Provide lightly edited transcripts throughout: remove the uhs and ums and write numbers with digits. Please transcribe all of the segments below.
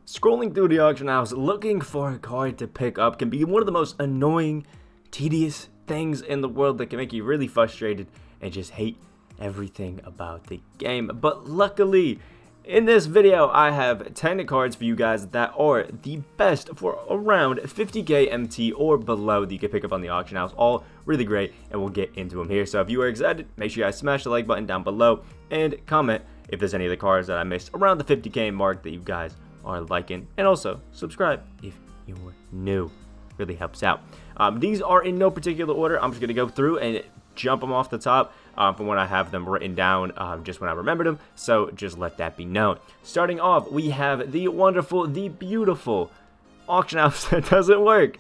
Scrolling through the auction house looking for a card to pick up can be one of the most annoying, tedious things in the world that can make you really frustrated and just hate everything about the game. But luckily, in this video, I have 10 cards for you guys that are the best for around 50k MT or below that you can pick up on the auction house. All really great, and we'll get into them here. So if you are excited, make sure you guys smash the like button down below and comment if there's any of the cards that I missed around the 50k mark that you guys are liking, and also subscribe if you're new. Really helps out. These are in no particular order. I'm just gonna go through and jump them off the top from when I have them written down, just when I remembered them, so just let that be known. Starting off, we have the wonderful, the beautiful auction house that doesn't work.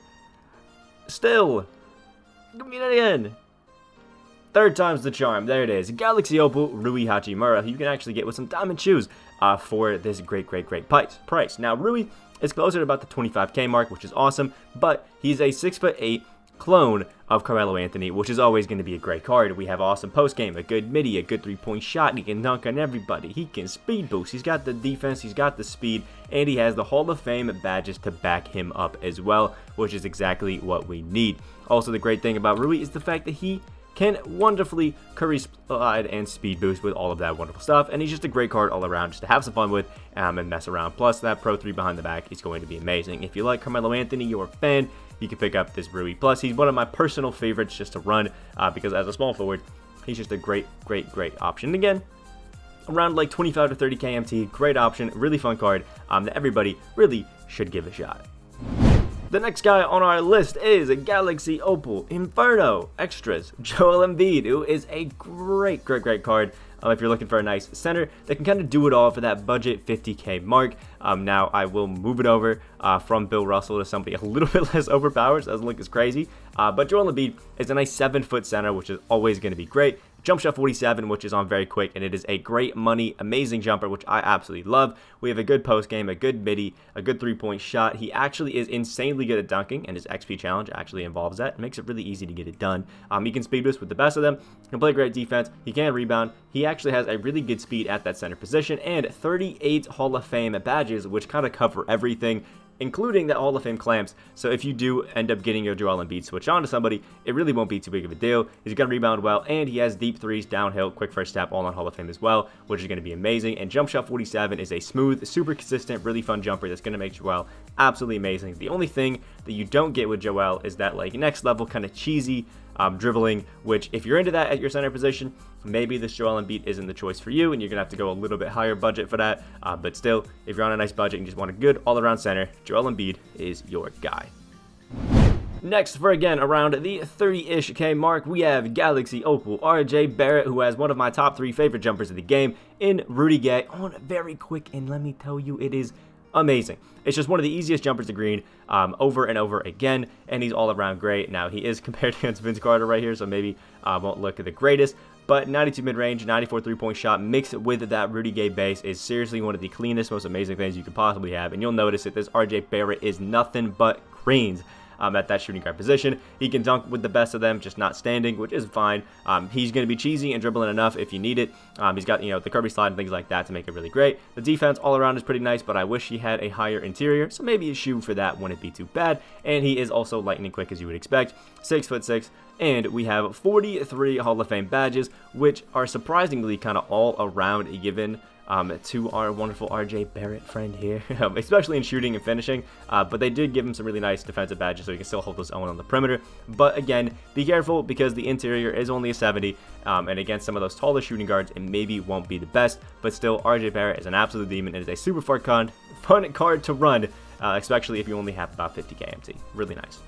Still, give me that again. Third time's the charm. There it is. Galaxy Opal Rui Hachimura, who you can actually get with some diamond shoes for this great price. Now, Rui is closer to about the 25k mark, which is awesome, but he's a 6'8" clone of Carmelo Anthony, which is always going to be a great card. We have awesome post game, a good midi, a good 3-point shot. He can dunk on everybody. He can speed boost. He's got the defense, he's got the speed, and he has the Hall of Fame badges to back him up as well, which is exactly what we need. Also, the great thing about Rui is the fact that he can wonderfully curry slide and speed boost with all of that wonderful stuff, and he's just a great card all around just to have some fun with and mess around. Plus, that Pro 3 behind the back is going to be amazing. If you like Carmelo Anthony, you're a fan, you can pick up this Rui. Plus, he's one of my personal favorites just to run because as a small forward, he's just a great option. And again, around like 25 to 30k MT, great option, really fun card that everybody really should give a shot. The next guy on our list is a Galaxy Opal Inferno Extras Joel Embiid, who is a great card if you're looking for a nice center that can kind of do it all for that budget 50k mark. Now, I will move it over from Bill Russell to somebody a little bit less overpowered, so it doesn't look as crazy. But Joel Embiid is a nice 7-foot center, which is always going to be great. Jump shot 47, which is on very quick, and it is a great money, amazing jumper, which I absolutely love. We have a good post game, a good midi, a good 3-point shot. He actually is insanely good at dunking, and his XP challenge actually involves that. It makes it really easy to get it done. He can speed boost with the best of them. He can play great defense. He can rebound. He actually has a really good speed at that center position, and 38 Hall of Fame badges, which kind of cover everything, including the Hall of Fame clamps. So if you do end up getting your Joel Embiid switch on to somebody, it really won't be too big of a deal. He's going to rebound well, and he has deep threes, downhill, quick first step, all on Hall of Fame as well, which is going to be amazing. And jump shot 47 is a smooth, super consistent, really fun jumper that's going to make Joel absolutely amazing. The only thing that you don't get with Joel is that like next level kind of cheesy dribbling, which if you're into that at your center position, maybe this Joel Embiid isn't the choice for you, and you're gonna have to go a little bit higher budget for that. But still, if you're on a nice budget and just want a good all-around center, Joel Embiid is your guy. Next, for again around the 30-ish K mark, we have Galaxy Opal RJ Barrett, who has one of my top 3 favorite jumpers of the game in Rudy Gay on very quick, and let me tell you, it is amazing. It's just one of the easiest jumpers to green over and over again, and he's all around great. Now, he is compared against Vince Carter right here, so maybe won't look the greatest, but 92 mid-range, 94 3-point shot mixed with that Rudy Gay base is seriously one of the cleanest, most amazing things you could possibly have, and you'll notice that this RJ Barrett is nothing but greens. At that shooting guard position. He can dunk with the best of them, just not standing, which is fine. He's going to be cheesy and dribbling enough if you need it. He's got, the Kirby slide and things like that to make it really great. The defense all around is pretty nice, but I wish he had a higher interior, so maybe a shoe for that wouldn't be too bad. And he is also lightning quick, as you would expect. 6'6", and we have 43 Hall of Fame badges, which are surprisingly kind of all around given to our wonderful RJ Barrett friend here, especially in shooting and finishing, but they did give him some really nice defensive badges so he can still hold his own on the perimeter. But again, be careful because the interior is only a 70, and against some of those taller shooting guards, it maybe won't be the best, but still, RJ Barrett is an absolute demon. It is a super fun card to run, especially if you only have about 50k MT. Really nice.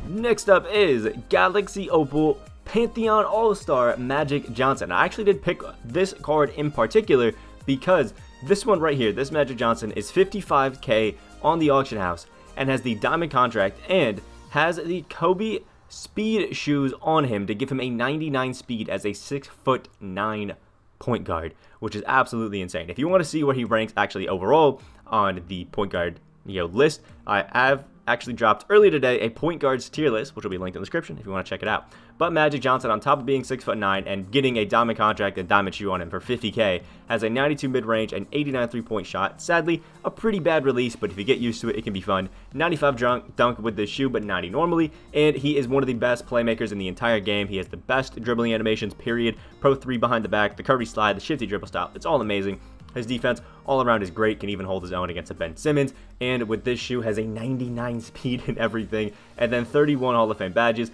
Next up is Galaxy Opal Pantheon All-Star Magic Johnson. I actually did pick this card in particular because this one right here, this Magic Johnson, is 55k on the auction house and has the diamond contract and has the Kobe speed shoes on him to give him a 99 speed as a 6'9" point guard, which is absolutely insane. If you want to see where he ranks actually overall on the point guard list, I have actually dropped earlier today a point guards tier list, which will be linked in the description if you want to check it out. But Magic Johnson, on top of being 6'9" and getting a diamond contract and diamond shoe on him for 50K, has a 92 mid-range and 89 3-point shot. Sadly, a pretty bad release, but if you get used to it, it can be fun. 95 dunk with this shoe, but 90 normally, and he is one of the best playmakers in the entire game. He has the best dribbling animations, period. Pro 3 behind the back, the curvy slide, the shifty dribble style. It's all amazing. His defense all around is great, can even hold his own against a Ben Simmons, and with this shoe has a 99 speed and everything, and then 31 Hall of Fame badges.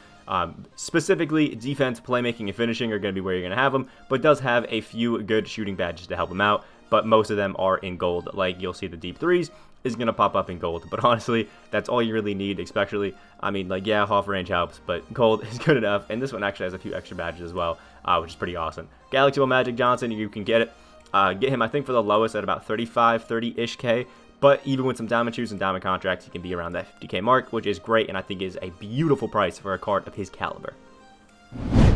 Specifically, defense, playmaking, and finishing are going to be where you're going to have them, but does have a few good shooting badges to help him out, but most of them are in gold. Like, you'll see the deep threes is going to pop up in gold, but honestly, that's all you really need, especially, I mean, like, yeah, half range helps, but gold is good enough, and this one actually has a few extra badges as well, which is pretty awesome. Galaxy Ball Magic Johnson, you can get it. Get him, I think, for the lowest at about 35, 30-ish K, but even with some diamond shoes and diamond contracts, he can be around that 50K mark, which is great, and I think is a beautiful price for a card of his caliber.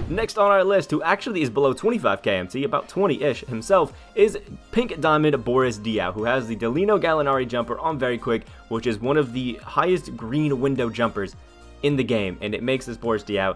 Next on our list, who actually is below 25 KMT, about 20-ish himself, is Pink Diamond Boris Diaw, who has the Delino Gallinari jumper on Very Quick, which is one of the highest green window jumpers in the game, and it makes this Boris Diaw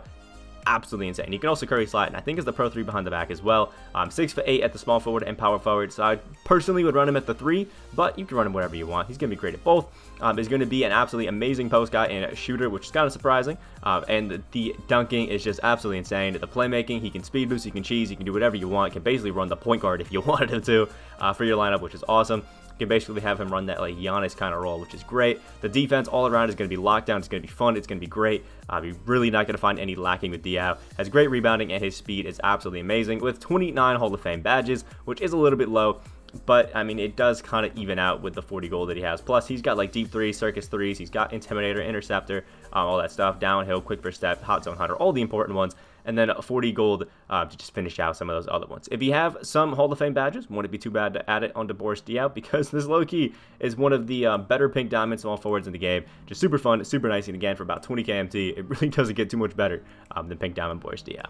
absolutely insane. You can also curry slide, and I think is the Pro 3 behind the back as well. 6'8" at the small forward and power forward, so I personally would run him at the 3, but you can run him whatever you want. He's going to be great at both. He's going to be an absolutely amazing post guy and a shooter, which is kind of surprising. And the dunking is just absolutely insane. The playmaking, he can speed boost, he can cheese, he can do whatever you want. He can basically run the point guard if you wanted him to for your lineup, which is awesome. You can basically have him run that like Giannis kind of role, which is great. The defense all around is going to be locked down. It's going to be fun. It's going to be great. You're really not going to find any lacking with Diaw. Has great rebounding, and his speed is absolutely amazing with 29 Hall of Fame badges, which is a little bit low. But, I mean, it does kind of even out with the 40 gold that he has. Plus, he's got, like, deep threes, circus threes. He's got Intimidator, Interceptor, all that stuff. Downhill, quick first step, hot zone hunter, all the important ones. And then 40 gold to just finish out some of those other ones. If you have some Hall of Fame badges, wouldn't it be too bad to add it onto Boris Diaw, because this low-key is one of the better pink diamond small forwards in the game. Just super fun, super nice, and again, for about 20 KMT, it really doesn't get too much better than pink diamond Boris Diaw.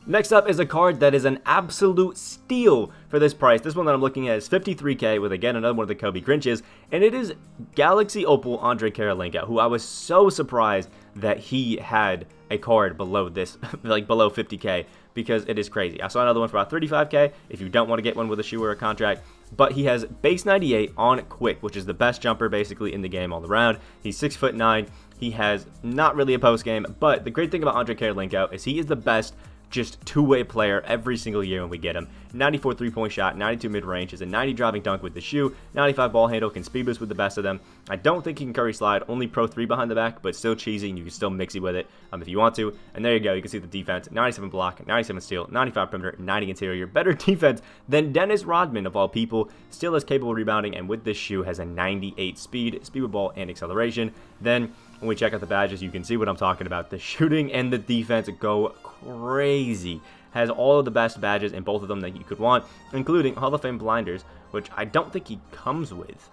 Next up is a card that is an absolute steal for this price. This one that I'm looking at is 53K with, again, another one of the Kobe Grinches, and it is Galaxy Opal Andre Karelinko, who I was so surprised that he had a card below this, like below 50K, because it is crazy. I saw another one for about 35K if you don't want to get one with a shoe or a contract, but he has base 98 on quick, which is the best jumper basically in the game all around. He's 6'9". He has not really a post game, but the great thing about Andre Karelinko is he is the best just two-way player every single year when we get him. 94 3-point shot, 92 mid-range, is a 90 driving dunk with the shoe, 95 ball handle, can speed boost with the best of them. I don't think he can curry slide, only Pro 3 behind the back, but still cheesy, and you can still mixy with it if you want to. And there you go, you can see the defense, 97 block, 97 steal, 95 perimeter, 90 interior. Better defense than Dennis Rodman, of all people. Still has capable rebounding, and with this shoe has a 98 speed with ball, and acceleration. Then when we check out the badges, you can see what I'm talking about. The shooting and the defense go crazy. Has all of the best badges in both of them that you could want, including Hall of Fame blinders, which I don't think he comes with.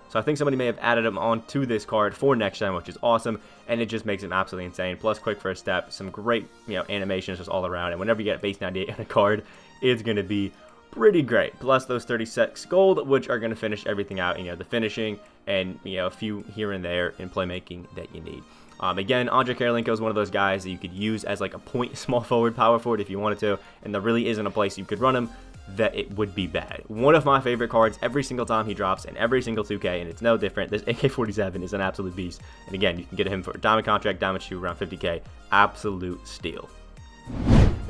So I think somebody may have added him onto this card for next time, which is awesome, and it just makes him absolutely insane. Plus, quick first step, some great animations just all around, and whenever you get base 98 on a card, it's going to be pretty great. Plus those 36 gold, which are going to finish everything out, the finishing and a few here and there in playmaking that you need. Again, Andre Karelinko is one of those guys that you could use as like a point small forward, power forward if you wanted to, and there really isn't a place you could run him that it would be bad. One of my favorite cards every single time he drops in every single 2K, and it's no different. This AK-47 is an absolute beast, and again, you can get him for a diamond contract, diamond shoe, around 50K. Absolute steal.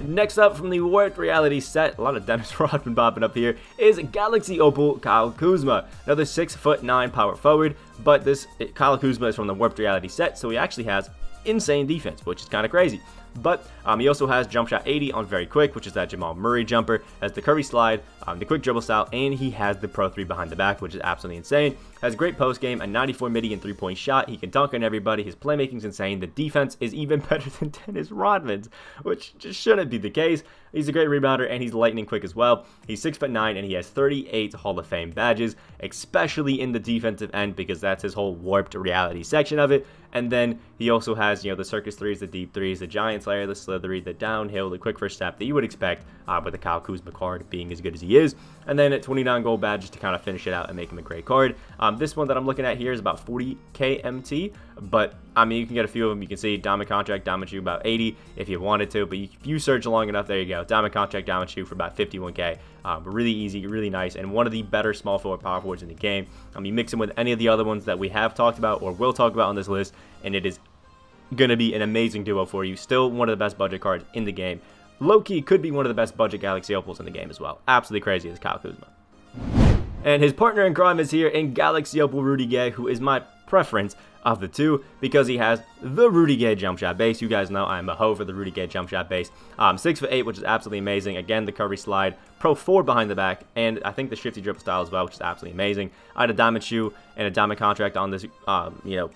Next up from the Warped Reality set, a lot of Dennis Rodman popping up here, is Galaxy Opal Kyle Kuzma. Another 6'9" power forward, but this Kyle Kuzma is from the Warped Reality set, so he actually has insane defense, which is kind of crazy. But he also has jump shot 80 on Very Quick, which is that Jamal Murray jumper, has the curvy slide, the quick dribble style, and he has the Pro 3 behind the back, which is absolutely insane. Has great post game, a 94 midi and 3-point shot. He can dunk on everybody. His playmaking's insane. The defense is even better than Dennis Rodman's, which just shouldn't be the case. He's a great rebounder, and he's lightning quick as well. He's 6'9", and he has 38 Hall of Fame badges, especially in the defensive end, because that's his whole Warped Reality section of it. And then he also has, the circus threes, the deep threes, the giant player, the slithery, the downhill, the quick first step that you would expect with the Kuzma card being as good as he is. And then at 29 gold badges to kind of finish it out and make him a great card. This one that I'm looking at here is about 40k MT, but I mean, you can get a few of them. You can see Diamond Contract, Diamond Shoe about 80 if you wanted to, but if you search long enough, there you go. Diamond Contract, Diamond Shoe for about 51k. Really easy, really nice, and one of the better small forward power forwards in the game. You mix him with any of the other ones that we have talked about or will talk about on this list, and it is going to be an amazing duo for you. Still one of the best budget cards in the game. Low-key could be one of the best budget Galaxy Opals in the game as well. Absolutely crazy as Kuzma. And his partner in crime is here in Galaxy Opal Rudy Gay, who is my preference of the two because he has the Rudy Gay jump shot base. You guys know I'm a hoe for the Rudy Gay jump shot base. 6'8", which is absolutely amazing. Again, the Curry slide, Pro 4 behind the back, and I think the shifty dribble style as well, which is absolutely amazing. I had a diamond shoe and a diamond contract on this,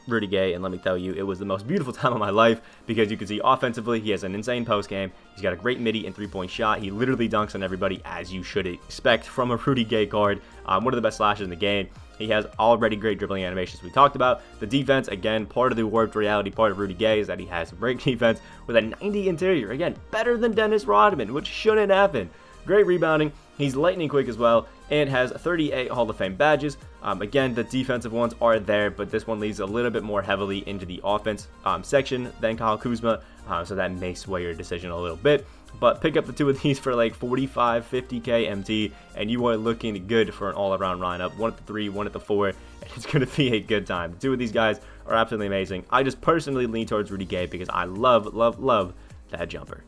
Rudy Gay, and let me tell you, it was the most beautiful time of my life because you can see offensively, he has an insane post game. He's got a great midi and three-point shot. He literally dunks on everybody as you should expect from a Rudy Gay card. One of the best slashers in the game. He has already great dribbling animations we talked about. The defense, again, part of the warped reality, part of Rudy Gay is that he has great defense with a 90 interior. Again, better than Dennis Rodman, which shouldn't happen. Great rebounding. He's lightning quick as well and has 38 Hall of Fame badges. Again, the defensive ones are there, but this one leads a little bit more heavily into the offense section than Kuzma, so that may sway your decision a little bit. But pick up the two of these for like 45, 50k MT, and you are looking good for an all-around lineup. One at the 3, one at the 4, and it's going to be a good time. The two of these guys are absolutely amazing. I just personally lean towards Rudy Gay because I love, love, love that jumper.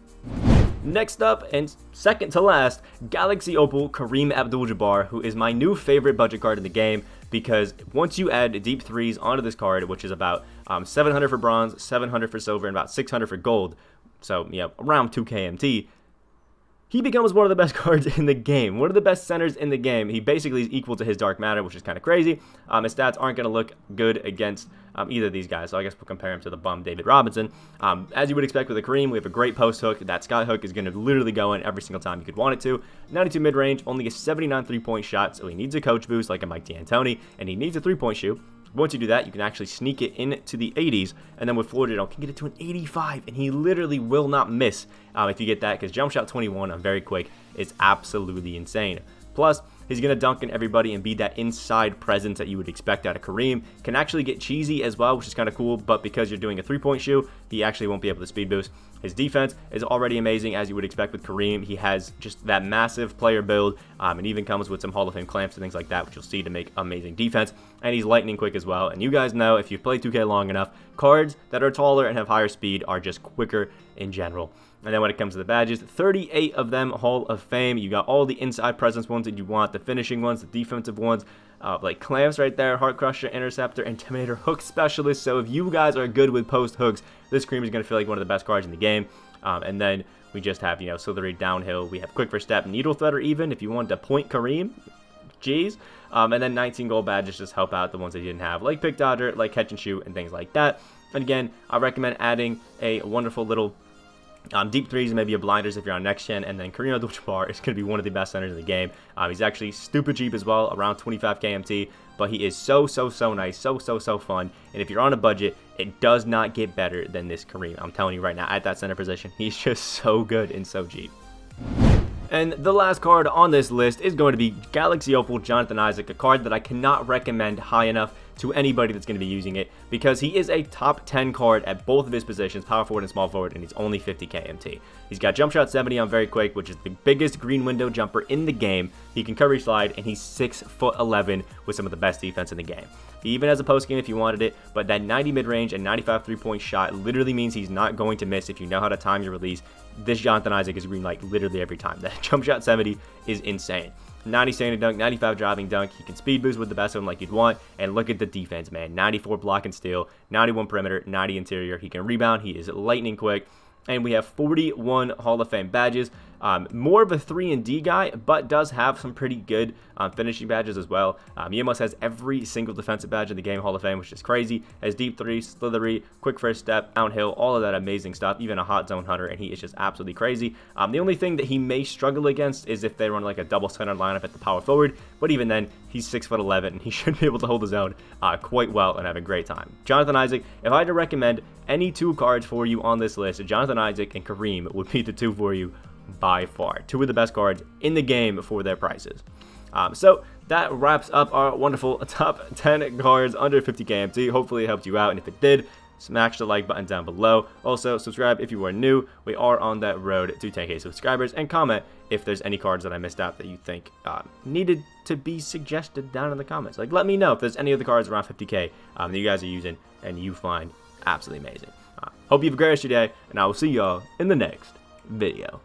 Next up, and second to last, Galaxy Opal Kareem Abdul Jabbar, who is my new favorite budget card in the game because once you add deep threes onto this card, which is about 700 for bronze, 700 for silver, and about 600 for gold, so, around 2k MT, he becomes one of the best cards in the game. One of the best centers in the game. He basically is equal to his Dark Matter, which is kind of crazy. His stats aren't going to look good against either of these guys, so I guess we'll compare him to the bum David Robinson. As you would expect with a Kareem, we have a great post hook. That sky hook is going to literally go in every single time you could want it to. 92 mid-range, only a 79 three-point shot, so he needs a coach boost like a Mike D'Antoni, and he needs a three-point shoot. Once you do that, you can actually sneak it into the 80s, and then with Florida, you can get it to an 85, and he literally will not miss if you get that, because jump shot 21 on very quick is absolutely insane. Plus, he's going to dunk in everybody and be that inside presence that you would expect out of Kareem. Can actually get cheesy as well, which is kind of cool, but because you're doing a three-point shoe, he actually won't be able to speed boost. His defense is already amazing, as you would expect with Kareem. He has just that massive player build, and even comes with some Hall of Fame clamps and things like that, which you'll see to make amazing defense. And he's lightning quick as well. And you guys know, if you've played 2K long enough, cards that are taller and have higher speed are just quicker in general. And then when it comes to the badges, 38 of them Hall of Fame. You got all the inside presence ones that you want, the finishing ones, the defensive ones, like clamps right there, Heart Crusher, Interceptor, Intimidator, Hook Specialist. So if you guys are good with post hooks, this Kareem is going to feel like one of the best cards in the game. And then we just have, slithery downhill. We have quick first step, needle threader even, if you want to point Kareem. Jeez. And then 19 gold badges just help out the ones that you didn't have, like Pick Dodger, like Catch and Shoot, and things like that. And again, I recommend adding a wonderful little deep threes and maybe a blinders if you're on next gen, and then Kareem Abdul-Jabbar is going to be one of the best centers in the game. He's actually stupid cheap as well, around 25k MT, but he is so nice, so fun, and if you're on a budget, it does not get better than this Kareem. I'm telling you right now, at that center position, he's just so good and so cheap. And the last card on this list is going to be Galaxy Opal Jonathan Isaac, a card that I cannot recommend high enough to anybody that's going to be using it because he is a top 10 card at both of his positions, power forward and small forward, and he's only 50k MT. He's got jump shot 70 on very quick, which is the biggest green window jumper in the game. He can Curry slide, and he's 6'11" with some of the best defense in the game. He even has a post game if you wanted it, but that 90 mid-range and 95 three-point shot literally means he's not going to miss if you know how to time your release. This Jonathan Isaac is green light literally every time. That jump shot 70 is insane. 90 standing dunk, 95 driving dunk. He can speed boost with the best of them like you'd want. And look at the defense, man. 94 block and steal, 91 perimeter, 90 interior. He can rebound. He is lightning quick. And we have 41 Hall of Fame badges. More of a 3-and-D guy, but does have some pretty good finishing badges as well. He almost has every single defensive badge in the game Hall of Fame, which is crazy. Has deep 3, slithery, quick first step, downhill, all of that amazing stuff, even a hot zone hunter, and he is just absolutely crazy. The only thing that he may struggle against is if they run like a double center lineup at the power forward, but even then, he's 6'11", and he should be able to hold his own quite well and have a great time. Jonathan Isaac, if I had to recommend any 2 cards for you on this list, Jonathan Isaac and Kareem would be the 2 for you by far. 2 of the best cards in the game for their prices. So that wraps up our wonderful top 10 cards under 50k MT. Hopefully it helped you out, and if it did, smash the like button down below. Also, subscribe if you are new. We are on that road to 10k subscribers, and comment if there's any cards that I missed out that you think needed to be suggested down in the comments. Like, let me know if there's any other cards around 50k that you guys are using and you find absolutely amazing. Hope you have a great rest of your day, and I will see y'all in the next video.